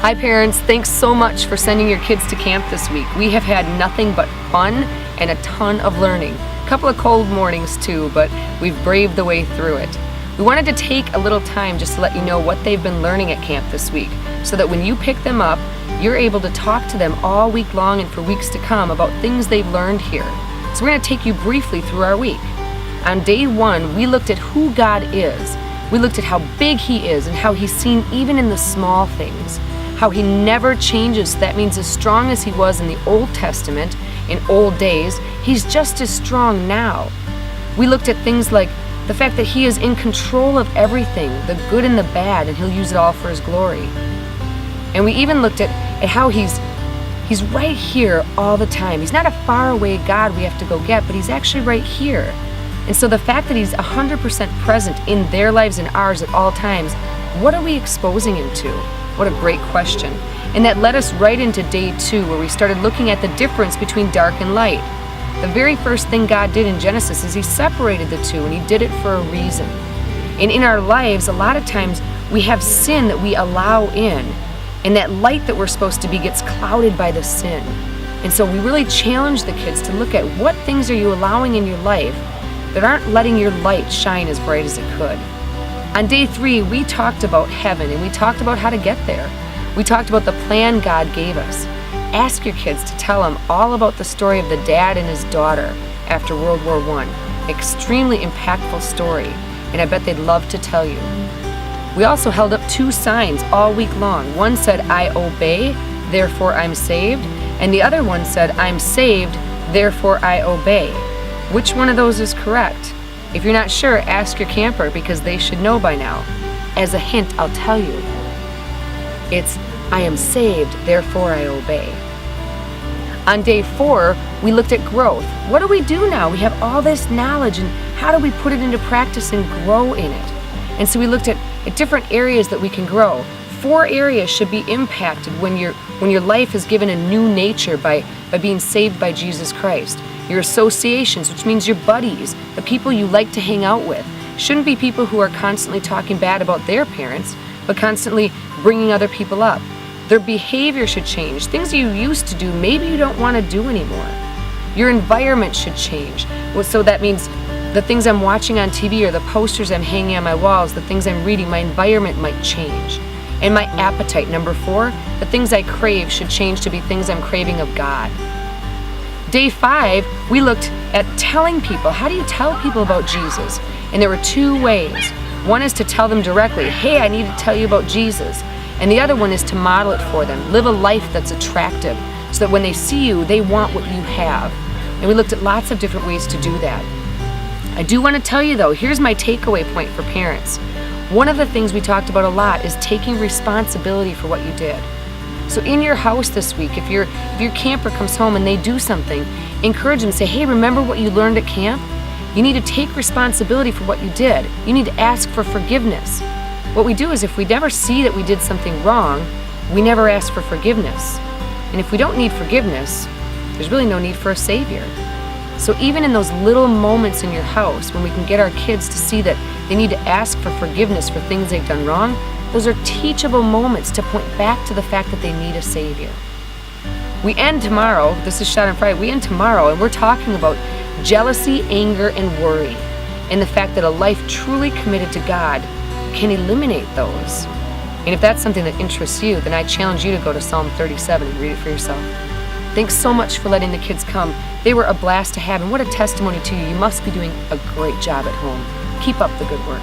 Hi parents, thanks so much for sending your kids to camp this week. We have had nothing but fun and a ton of learning. A couple of cold mornings too, but we've braved the way through it. We wanted to take a little time just to let you know what they've been learning at camp this week, so that when you pick them up, you're able to talk to them all week long and for weeks to come about things they've learned here. So we're going to take you briefly through our week. On day 1, we looked at who God is. We looked at how big He is and how He's seen even in the small things. How He never changes. That means as strong as He was in the Old Testament, in old days, He's just as strong now. We looked at things like the fact that He is in control of everything, the good and the bad, and He'll use it all for His glory. And we even looked at how He's right here all the time. He's not a faraway God we have to go get, but He's actually right here. And so the fact that He's 100% present in their lives and ours at all times, what are we exposing Him to? What a great question. And that led us right into day 2, where we started looking at the difference between dark and light. The very first thing God did in Genesis is He separated the two, and He did it for a reason. And in our lives, a lot of times we have sin that we allow in, and that light that we're supposed to be gets clouded by the sin. And so we really challenge the kids to look at what things are you allowing in your life that aren't letting your light shine as bright as it could. On day 3, we talked about heaven, and we talked about how to get there. We talked about the plan God gave us. Ask your kids to tell them all about the story of the dad and his daughter after World War I. Extremely impactful story, and I bet they'd love to tell you. We also held up 2 signs all week long. One said, "I obey, therefore I'm saved," and the other one said, "I'm saved, therefore I obey." Which one of those is correct? If you're not sure, ask your camper, because they should know by now. As a hint, I'll tell you. It's, "I am saved, therefore I obey." On day 4, we looked at growth. What do we do now? We have all this knowledge, and how do we put it into practice and grow in it? And so we looked at different areas that we can grow. 4 areas should be impacted when your life is given a new nature by being saved by Jesus Christ. Your associations, which means your buddies, the people you like to hang out with, shouldn't be people who are constantly talking bad about their parents, but constantly bringing other people up. Their behavior should change. Things you used to do, maybe you don't want to do anymore. Your environment should change. So that means the things I'm watching on TV or the posters I'm hanging on my walls, the things I'm reading, my environment might change. And my appetite, number 4, the things I crave should change to be things I'm craving of God. Day 5, we looked at telling people. How do you tell people about Jesus? And there were 2 ways. One is to tell them directly, "Hey, I need to tell you about Jesus." And the other one is to model it for them. Live a life that's attractive, so that when they see you, they want what you have. And we looked at lots of different ways to do that. I do want to tell you though, here's my takeaway point for parents. One of the things we talked about a lot is taking responsibility for what you did. So in your house this week, if your camper comes home and they do something, encourage them, say, "Hey, remember what you learned at camp? You need to take responsibility for what you did. You need to ask for forgiveness." What we do is, if we never see that we did something wrong, we never ask for forgiveness. And if we don't need forgiveness, there's really no need for a Savior. So even in those little moments in your house, when we can get our kids to see that they need to ask for forgiveness for things they've done wrong, those are teachable moments to point back to the fact that they need a Savior. We end tomorrow, this is Shot on Friday, we end tomorrow, and we're talking about jealousy, anger, and worry, and the fact that a life truly committed to God can eliminate those. And if that's something that interests you, then I challenge you to go to Psalm 37 and read it for yourself. Thanks so much for letting the kids come. They were a blast to have, and what a testimony to you. You must be doing a great job at home. Keep up the good work.